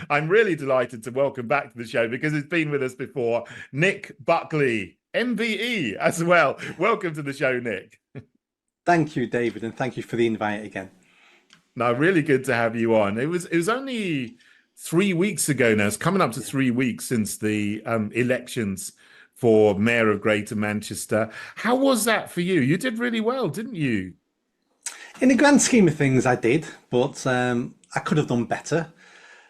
I'm really delighted to welcome back to the show because he's been with us before, Nick Buckley, MBE as well. Welcome to the show, Nick. Thank you, David, and thank you for the invite again. No, really good to have you on. It was only 3 weeks ago now. It's coming up to 3 weeks since the elections for Mayor of Greater Manchester. How was that for you? You did really well, didn't you? In the grand scheme of things, I did, but I could have done better.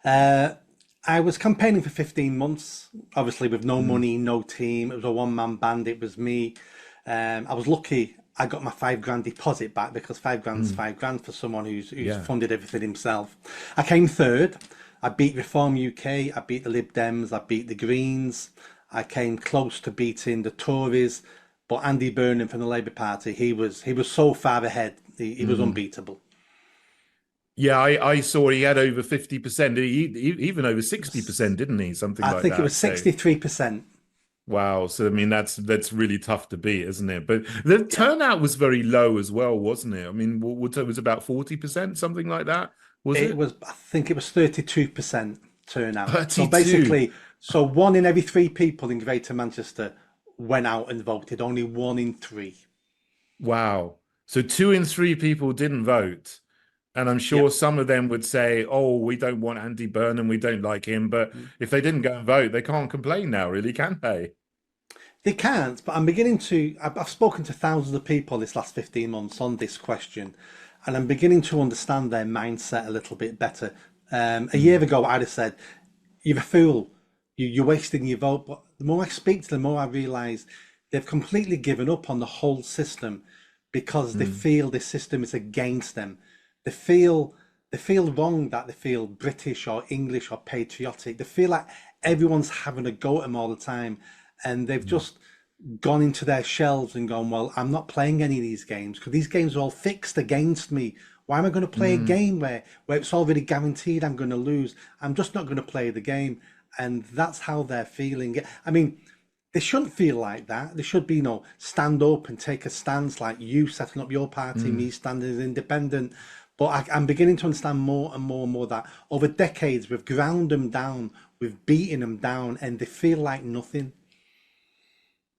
Uh, I was campaigning for 15 months, obviously with no Mm, money, no team. It was a one-man band. It was me. I was lucky. I got my 5 grand deposit back because 5 grand's mm, 5 grand for someone who's yeah. funded everything himself. I came third. I beat Reform UK. I beat the Lib Dems. I beat the Greens. I came close to beating the Tories, but Andy Burnham from the Labour Party, he was so far ahead. He was Mm. unbeatable. Yeah, I saw he had over 50%, even over 60%, didn't he? Something I like think it was that. So 63%. wow. So I mean that's really tough to beat, isn't it? But the Yeah. turnout was very low as well, wasn't it? I mean, what it was about 40%, something like that, was It it? was, I think it was 32% turnout. So 32. basically, so one in every three people in Greater Manchester went out and voted, only one in three. Wow. So two in three people didn't vote. And I'm sure Yep. some of them would say, oh, we don't want Andy Burnham, we don't like him. But if they didn't go and vote, they can't complain now, really, can they? They can't, but I'm beginning to. I've spoken to thousands of people this last 15 months on this question, and I'm beginning to understand their mindset a little bit better. A year Mm, ago, I'd have said, "You're a fool. You're wasting your vote." But the more I speak to them, the more I realise they've completely given up on the whole system because they mm, feel this system is against them. They feel they feel wrong that they feel British or English or patriotic. They feel like everyone's having a go at them all the time, and they've mm, just gone into their shelves and gone, well, I'm not playing any of these games because these games are all fixed against me. Why am I going to play a mm. game where it's already guaranteed I'm going to lose? I'm just not going to play the game. And that's how they're feeling. I mean, they shouldn't feel like that. They should be, stand up and take a stance like you setting up your party, Mm. me standing as independent. But I'm beginning to understand more and more and more that over decades we've ground them down, we've beaten them down, and they feel like nothing.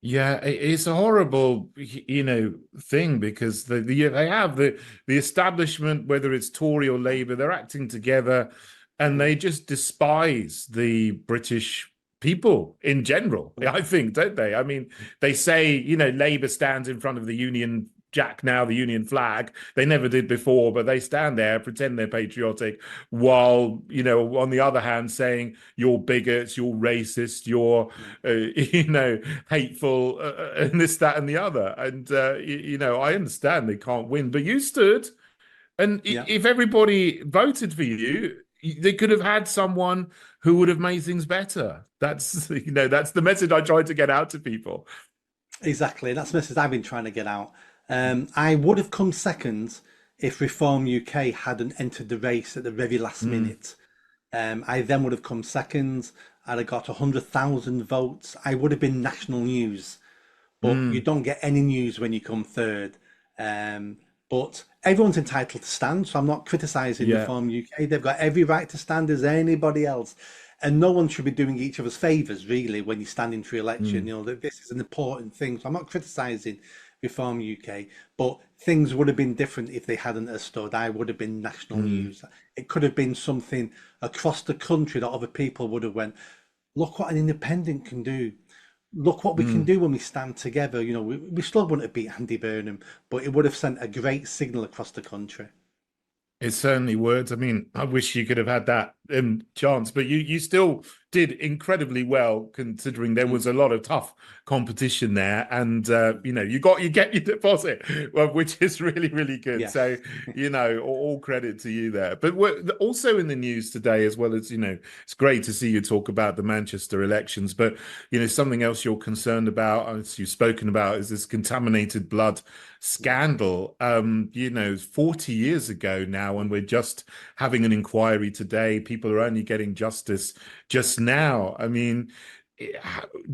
Yeah, it's a horrible, thing because they have the establishment, whether it's Tory or Labour, they're acting together, and Mm. they just despise the British people in general. I think, don't they? I mean, they say, Labour stands in front of the Union Jack now, the Union flag. They never did before, but they stand there, pretend they're patriotic, while, on the other hand, saying you're bigots, you're racist, you're Mm. hateful, and this, that, and the other. And I understand they can't win, but you stood, and Yeah. if everybody voted for you, they could have had someone who would have made things better. That's the message I tried to get out to people. Exactly. That's the message I've been trying to get out. I would have come second if Reform UK hadn't entered the race at the very last Mm, minute. I then would have come second. I'd have got 100,000 votes. I would have been national news, but you mm, don't get any news when you come third. Um, but everyone's entitled to stand, so I'm not criticising yeah. Reform UK. They've got every right to stand as anybody else, and no one should be doing each other's favours really when you're standing for election. Mm, That this is an important thing. So I'm not criticising Reform UK, but things would have been different if they hadn't have stood. I would have been national mm, news. It could have been something across the country that other people would have went, look what an independent can do. Look what we can mm. do when we stand together. We still wouldn't have beat Andy Burnham, but it would have sent a great signal across the country. It certainly would. I mean, I wish you could have had that chance, but you still did incredibly well considering there Mm. was a lot of tough competition there, and you get your deposit, well, which is really really good. Yeah. So all credit to you there. But we're also in the news today, as well as it's great to see you talk about the Manchester elections. But something else you're concerned about, as you've spoken about, is this contaminated blood scandal. 40 years ago now, and we're just having an inquiry today. People are only getting justice just now. I mean,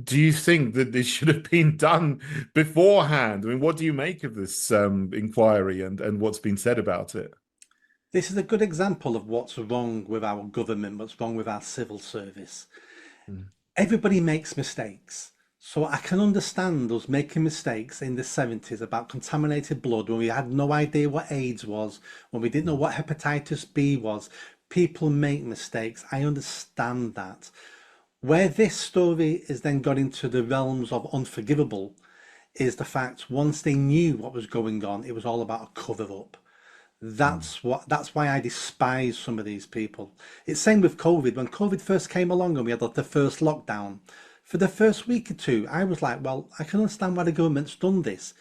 do you think that this should have been done beforehand? I mean, what do you make of this inquiry and what's been said about it? This is a good example of what's wrong with our government, what's wrong with our civil service. Mm, Everybody makes mistakes. So I can understand us making mistakes in the 70s about contaminated blood when we had no idea what AIDS was, when we didn't know mm, what hepatitis B was. People make mistakes. I understand that. Where this story is then got into the realms of unforgivable is the fact once they knew what was going on, it was all about a cover up. mm, That's why I despise some of these people. It's same with COVID. When COVID first came along and we had the first lockdown, for the first week or two, I was like, well, I can understand why the government's done this.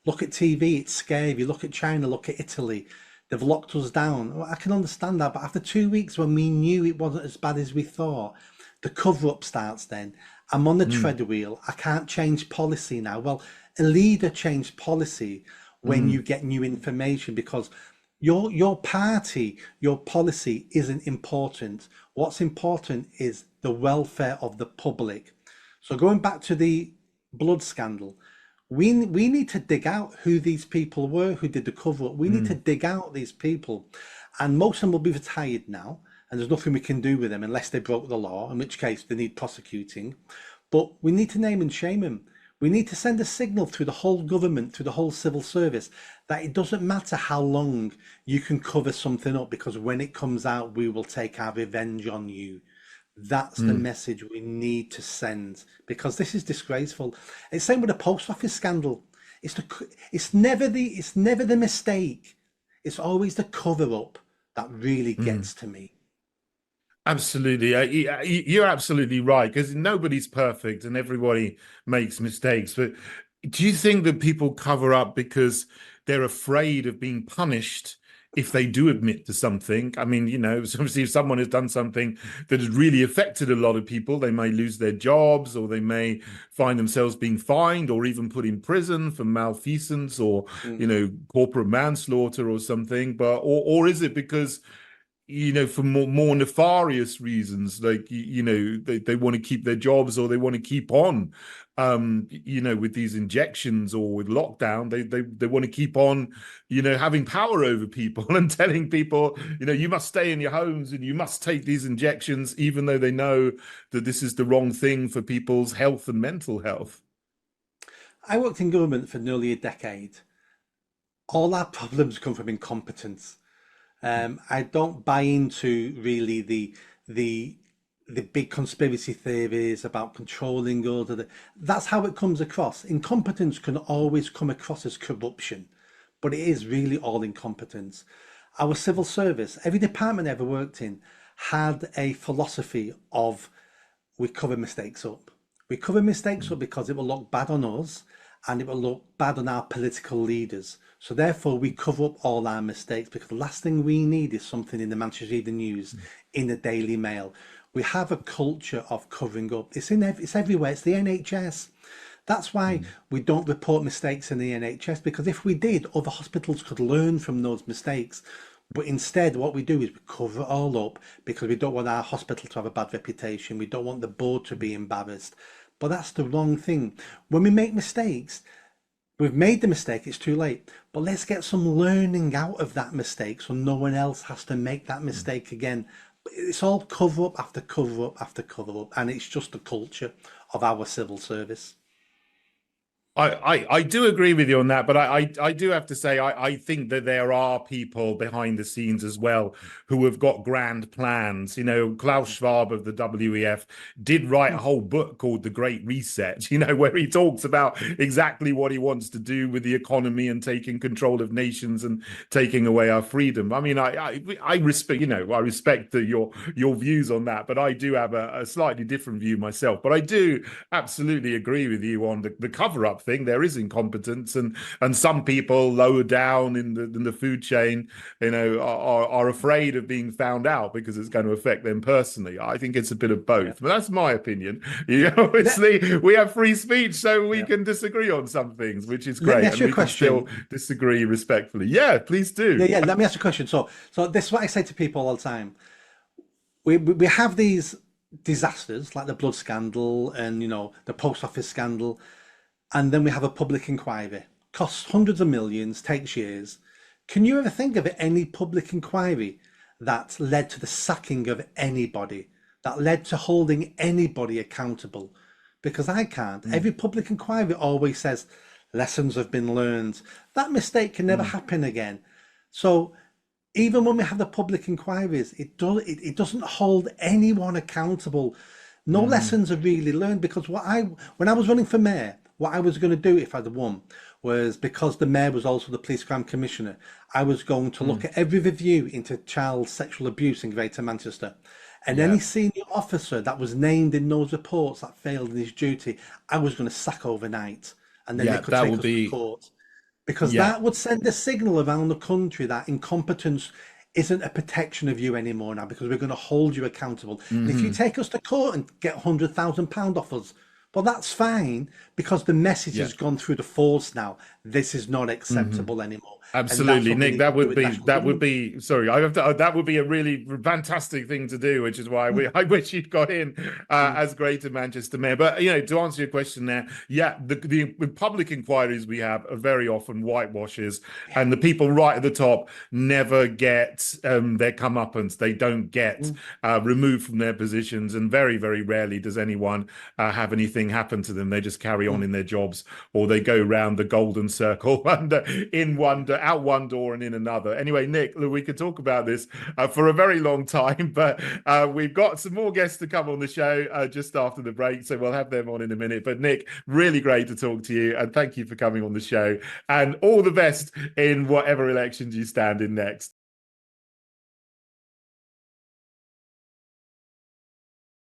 Look at TV, it's scary. Look at China, look at Italy. They've locked us down. Well, I can understand that, but after 2 weeks when we knew it wasn't as bad as we thought, the cover up starts then. I'm on the mm, treadwheel. I can't change policy now. Well, a leader changed policy when you mm, get new information because your party, your policy isn't important. What's important is the welfare of the public. So going back to the blood scandal, we need to dig out who these people were who did the cover up. We need to mm. dig out these people, and most of them will be retired now, and there's nothing we can do with them unless they broke the law, in which case they need prosecuting. But we need to name and shame them. We need to send a signal through the whole government, through the whole civil service, that it doesn't matter how long you can cover something up, because when it comes out, we will take our revenge on you. That's the Mm. message we need to send, because this is disgraceful. It's same with the post office scandal. It's never the mistake. It's always the cover up that really Mm. gets to me. Absolutely. You're absolutely right, because nobody's perfect and everybody makes mistakes. But do you think that people cover up because they're afraid of being punished if they do admit to something? I mean, so obviously if someone has done something that has really affected a lot of people, they may lose their jobs, or they may find themselves being fined or even put in prison for malfeasance, or, Mm. corporate manslaughter or something. But or is it because for more nefarious reasons, like they want to keep their jobs, or they want to keep on, with these injections or with lockdown, they want to keep on, having power over people and telling people, you must stay in your homes and you must take these injections, even though they know that this is the wrong thing for people's health and mental health. I worked in government for nearly a decade. All our problems come from incompetence. I don't buy into really the the big conspiracy theories about controlling us. That's how it comes across. Incompetence can always come across as corruption, but it is really all incompetence. Our civil service, every department I ever worked in, had a philosophy of we cover mistakes up. We cover mistakes up because it will look bad on us and it will look bad on our political leaders. So therefore we cover up all our mistakes, because the last thing we need is something in the Manchester Evening News, in the Daily Mail. We have a culture of covering up. It's everywhere. It's the NHS. That's why Mm. we don't report mistakes in the NHS, because if we did, other hospitals could learn from those mistakes. But instead, what we do is we cover it all up because we don't want our hospital to have a bad reputation. We don't want the board to be embarrassed. But that's the wrong thing. When we make mistakes, we've made the mistake, it's too late. But let's get some learning out of that mistake so no one else has to make that mistake again. It's all cover up after cover up after cover up, and it's just the culture of our civil service. I do agree with you on that, but I do have to say I think that there are people behind the scenes as well who have got grand plans. Klaus Schwab of the WEF did write a whole book called The Great Reset, where he talks about exactly what he wants to do with the economy and taking control of nations and taking away our freedom. I mean, I respect, I respect your views on that, but I do have a slightly different view myself. But I do absolutely agree with you on the cover up thing. There is incompetence, and some people lower down in the food chain, are afraid of being found out because it's going to affect them personally. I think it's a bit of Yeah. both, but that's my opinion. Let, Obviously, we have free speech, so we yeah. can disagree on some things, which is Let me great, ask and you a we can still question. disagree respectfully. Yeah, please Yeah, do. yeah. Let me ask you a question. So this is what I say to people all the time. We have these disasters like the blood scandal and the post office scandal, and then we have a public inquiry. Costs hundreds of millions, takes years. Can you ever think of any public inquiry that led to the sacking of anybody, that led to holding anybody accountable? Because I can't. Mm, Every public inquiry always says lessons have been learned. That mistake can never mm, happen again. So even when we have the public inquiries, it doesn't hold anyone accountable. No mm, lessons are really learned because when I was running for mayor, what I was going to do if I'd won was, because the mayor was also the police crime commissioner, I was going to look mm. at every review into child sexual abuse in Greater Manchester. And Yeah, any senior officer that was named in those reports that failed in his duty, I was going to sack overnight, and then they yeah, could that take would us to be, court, because yeah. that would send a signal around the country that incompetence isn't a protection of you anymore now, because we're going to hold you accountable. And if you Hmm. take us to court and get £100,000 off us, well, that's fine, because the message Yeah. has gone through the force now. This is not Hmm. acceptable anymore. And that's Absolutely, what we Nick. need to do with national That would government. be. Sorry, I have to. That would be a really fantastic thing to do, which is why I wish you'd got in Mm, as Greater Manchester Mayor. But to answer your question there, yeah, the public inquiries we have are very often whitewashes, yeah. and the people right at the top never get their comeuppance. They don't get Mm, removed from their positions, and very, very rarely does anyone have anything happen to them. They just carry on mm. in their jobs, or they go round the golden circle and in one out one door and in another. Anyway, Nick, we could talk about this for a very long time, but we've got some more guests to come on the show just after the break, so we'll have them on in a minute. But Nick, really great to talk to you, and thank you for coming on the show, and all the best in whatever elections you stand in next.